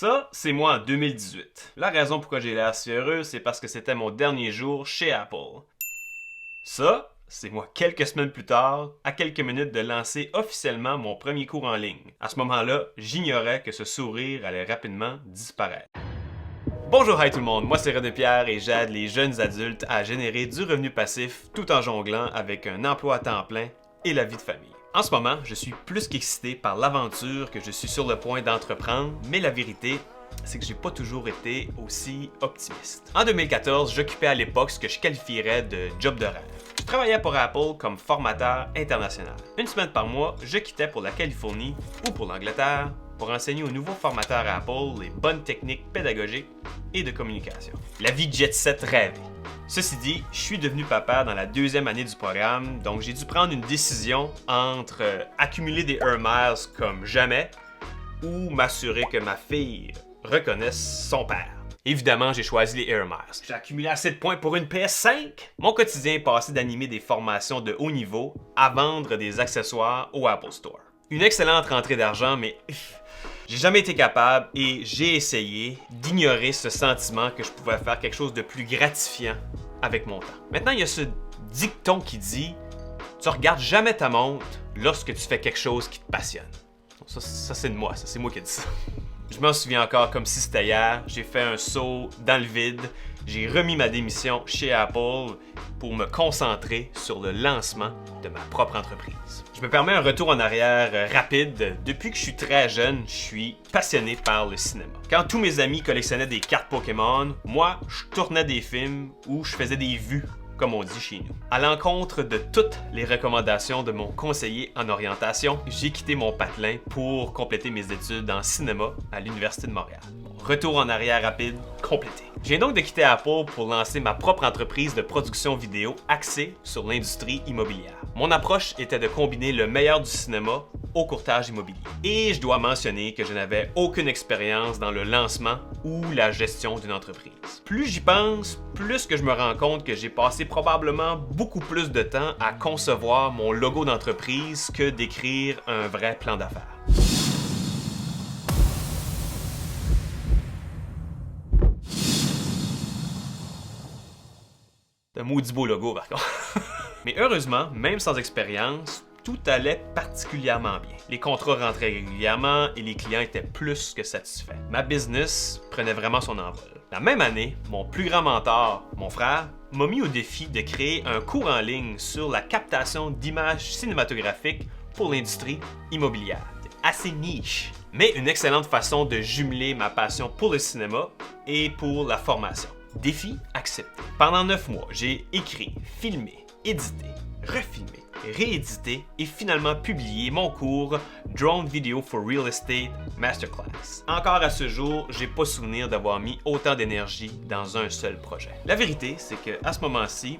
Ça, c'est moi en 2018. La raison pourquoi j'ai l'air si heureux, c'est parce que c'était mon dernier jour chez Apple. Ça, c'est moi quelques semaines plus tard, à quelques minutes de lancer officiellement mon premier cours en ligne. À ce moment-là, j'ignorais que ce sourire allait rapidement disparaître. Bonjour, hi tout le monde, moi c'est René Pierre et j'aide les jeunes adultes à générer du revenu passif tout en jonglant avec un emploi à temps plein et la vie de famille. En ce moment, je suis plus qu'excité par l'aventure que je suis sur le point d'entreprendre, mais la vérité, c'est que j'ai pas toujours été aussi optimiste. En 2014, j'occupais à l'époque ce que je qualifierais de job de rêve. Je travaillais pour Apple comme formateur international. Une semaine par mois, je quittais pour la Californie ou pour l'Angleterre pour enseigner aux nouveaux formateurs à Apple les bonnes techniques pédagogiques et de communication. La vie jet set rêvée. Ceci dit, je suis devenu papa dans la deuxième année du programme, donc j'ai dû prendre une décision entre accumuler des Air Miles comme jamais ou m'assurer que ma fille reconnaisse son père. Évidemment, j'ai choisi les Air Miles. J'ai accumulé assez de points pour une PS5. Mon quotidien est passé d'animer des formations de haut niveau à vendre des accessoires au Apple Store. Une excellente rentrée d'argent, mais j'ai jamais été capable et j'ai essayé d'ignorer ce sentiment que je pouvais faire quelque chose de plus gratifiant avec mon temps. Maintenant, il y a ce dicton qui dit « Tu regardes jamais ta montre lorsque tu fais quelque chose qui te passionne. » Ça c'est de moi, ça c'est moi qui ai dit ça. Je m'en souviens encore comme si c'était hier, j'ai fait un saut dans le vide, j'ai remis ma démission chez Apple pour me concentrer sur le lancement de ma propre entreprise. Je me permets un retour en arrière rapide. Depuis que je suis très jeune, je suis passionné par le cinéma. Quand tous mes amis collectionnaient des cartes Pokémon, moi, je tournais des films où je faisais des vues, comme on dit chez nous. À l'encontre de toutes les recommandations de mon conseiller en orientation, j'ai quitté mon patelin pour compléter mes études en cinéma à l'Université de Montréal. Retour en arrière rapide, complété. Je viens donc de quitter Apple pour lancer ma propre entreprise de production vidéo axée sur l'industrie immobilière. Mon approche était de combiner le meilleur du cinéma au courtage immobilier. Et je dois mentionner que je n'avais aucune expérience dans le lancement ou la gestion d'une entreprise. Plus j'y pense, plus que je me rends compte que j'ai passé probablement beaucoup plus de temps à concevoir mon logo d'entreprise que d'écrire un vrai plan d'affaires. C'est un maudit beau logo, par contre. Mais heureusement, même sans expérience, tout allait particulièrement bien. Les contrats rentraient régulièrement et les clients étaient plus que satisfaits. Ma business prenait vraiment son envol. La même année, mon plus grand mentor, mon frère, m'a mis au défi de créer un cours en ligne sur la captation d'images cinématographiques pour l'industrie immobilière. C'est assez niche, mais une excellente façon de jumeler ma passion pour le cinéma et pour la formation. Défi accepté. Pendant 9 mois, j'ai écrit, filmé, édité, refilmé, réédité et finalement publié mon cours Drone Video for Real Estate Masterclass. Encore à ce jour, j'ai pas souvenir d'avoir mis autant d'énergie dans un seul projet. La vérité, c'est que à ce moment-ci,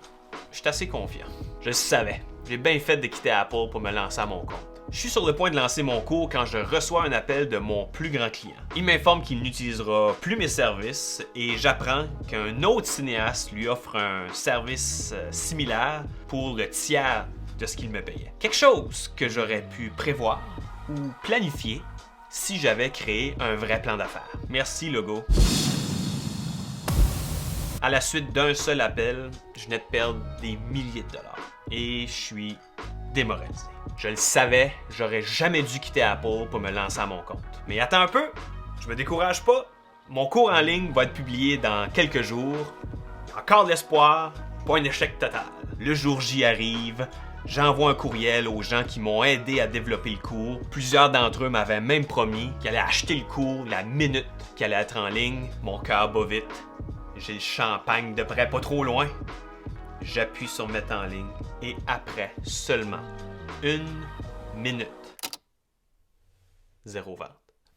je suis assez confiant. Je le savais. J'ai bien fait de quitter Apple pour me lancer à mon compte. Je suis sur le point de lancer mon cours quand je reçois un appel de mon plus grand client. Il m'informe qu'il n'utilisera plus mes services et j'apprends qu'un autre cinéaste lui offre un service similaire pour le tiers de ce qu'il me payait. Quelque chose que j'aurais pu prévoir ou planifier si j'avais créé un vrai plan d'affaires. Merci, logo. À la suite d'un seul appel, je venais de perdre des milliers de dollars et je suis démoralisé. Je le savais, j'aurais jamais dû quitter Apple pour me lancer à mon compte. Mais attends un peu, je me décourage pas. Mon cours en ligne va être publié dans quelques jours. Encore de l'espoir, pas un échec total. Le jour J arrive, j'envoie un courriel aux gens qui m'ont aidé à développer le cours. Plusieurs d'entre eux m'avaient même promis qu'ils allaient acheter le cours la minute qu'il allait être en ligne. Mon cœur bat vite. J'ai le champagne de près pas trop loin. J'appuie sur mettre en ligne et après seulement 1 minute, 0 vente.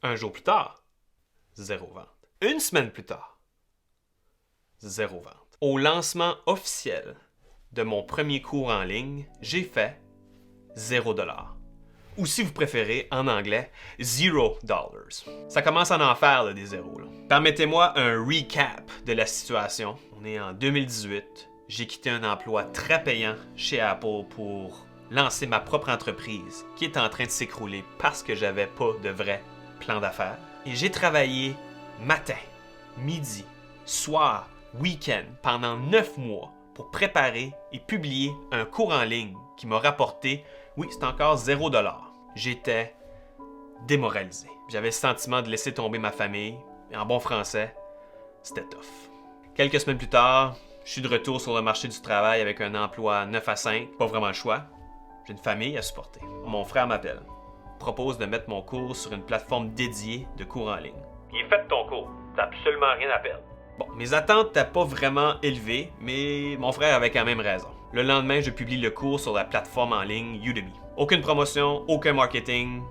Un jour plus tard, 0 vente. Une semaine plus tard, 0 vente. Au lancement officiel de mon premier cours en ligne, j'ai fait 0 $. Ou si vous préférez, en anglais, $0. Ça commence à en faire là, des zéros. Là. Permettez-moi un recap de la situation. On est en 2018. J'ai quitté un emploi très payant chez Apple pour lancer ma propre entreprise qui est en train de s'écrouler parce que j'avais pas de vrai plan d'affaires. Et j'ai travaillé matin, midi, soir, week-end, pendant 9 mois pour préparer et publier un cours en ligne qui m'a rapporté, oui, c'est encore 0$. J'étais démoralisé. J'avais le sentiment de laisser tomber ma famille, et en bon français, c'était tough. Quelques semaines plus tard, je suis de retour sur le marché du travail avec un emploi 9 à 5, pas vraiment le choix. J'ai une famille à supporter. Mon frère m'appelle, propose de mettre mon cours sur une plateforme dédiée de cours en ligne. Il est fait ton cours, t'as absolument rien à perdre. Bon, mes attentes n'étaient pas vraiment élevées, mais mon frère avait quand même raison. Le lendemain, je publie le cours sur la plateforme en ligne Udemy. Aucune promotion, aucun marketing,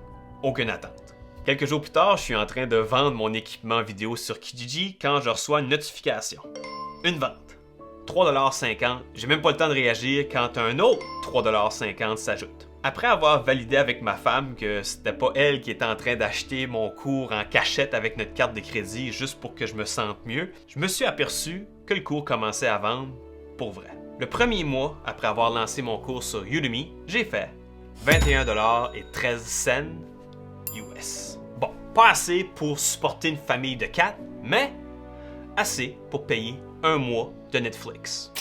aucune attente. Quelques jours plus tard, je suis en train de vendre mon équipement vidéo sur Kijiji quand je reçois une notification. Une vente. 3,50$. J'ai même pas le temps de réagir quand un autre 3,50$ s'ajoute. Après avoir validé avec ma femme que c'était pas elle qui était en train d'acheter mon cours en cachette avec notre carte de crédit juste pour que je me sente mieux, je me suis aperçu que le cours commençait à vendre pour vrai. Le premier mois après avoir lancé mon cours sur Udemy, j'ai fait 21,13$ US. Bon, pas assez pour supporter une famille de 4, mais assez pour payer un mois de Netflix.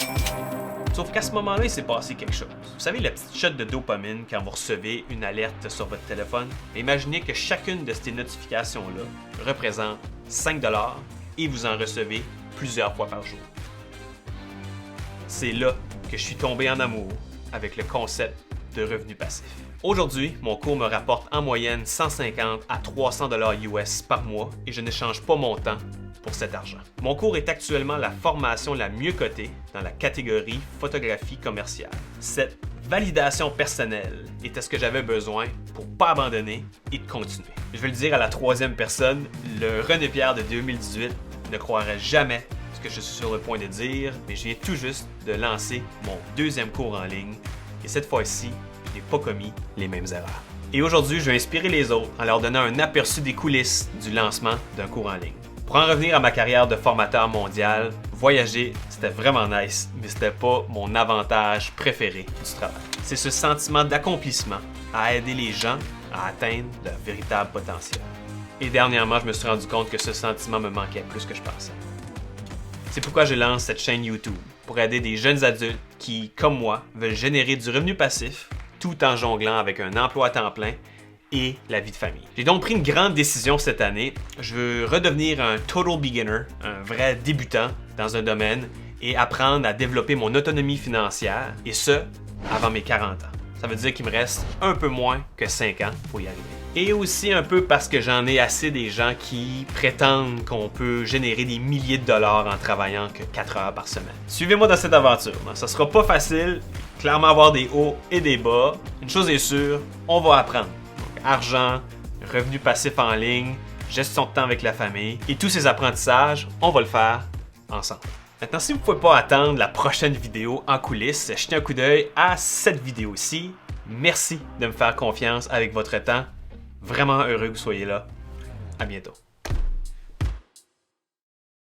Sauf qu'à ce moment-là, il s'est passé quelque chose. Vous savez, la petite shot de dopamine quand vous recevez une alerte sur votre téléphone? Imaginez que chacune de ces notifications-là représente 5$ et vous en recevez plusieurs fois par jour. C'est là que je suis tombé en amour avec le concept de revenu passif. Aujourd'hui, mon cours me rapporte en moyenne 150 à 300$ US par mois et je n'échange pas mon temps pour cet argent. Mon cours est actuellement la formation la mieux cotée dans la catégorie photographie commerciale. Cette validation personnelle était ce que j'avais besoin pour pas abandonner et de continuer. Je vais le dire à la troisième personne, le René Pierre de 2018 ne croirait jamais ce que je suis sur le point de dire, mais je viens tout juste de lancer mon deuxième cours en ligne et cette fois-ci, je n'ai pas commis les mêmes erreurs. Et aujourd'hui, je vais inspirer les autres en leur donnant un aperçu des coulisses du lancement d'un cours en ligne. Pour en revenir à ma carrière de formateur mondial, voyager, c'était vraiment nice, mais c'était pas mon avantage préféré du travail. C'est ce sentiment d'accomplissement à aider les gens à atteindre leur véritable potentiel. Et dernièrement, je me suis rendu compte que ce sentiment me manquait plus que je pensais. C'est pourquoi je lance cette chaîne YouTube, pour aider des jeunes adultes qui, comme moi, veulent générer du revenu passif tout en jonglant avec un emploi à temps plein et la vie de famille. J'ai donc pris une grande décision cette année. Je veux redevenir un total beginner, un vrai débutant dans un domaine et apprendre à développer mon autonomie financière, et ce, avant mes 40 ans. Ça veut dire qu'il me reste un peu moins que 5 ans pour y arriver. Et aussi un peu parce que j'en ai assez des gens qui prétendent qu'on peut générer des milliers de dollars en travaillant que 4 heures par semaine. Suivez-moi dans cette aventure. Ça sera pas facile, clairement avoir des hauts et des bas. Une chose est sûre, on va apprendre. Argent, revenu passif en ligne, gestion de temps avec la famille. Et tous ces apprentissages, on va le faire ensemble. Maintenant, si vous ne pouvez pas attendre la prochaine vidéo en coulisses, jetez un coup d'œil à cette vidéo-ci. Merci de me faire confiance avec votre temps. Vraiment heureux que vous soyez là. À bientôt.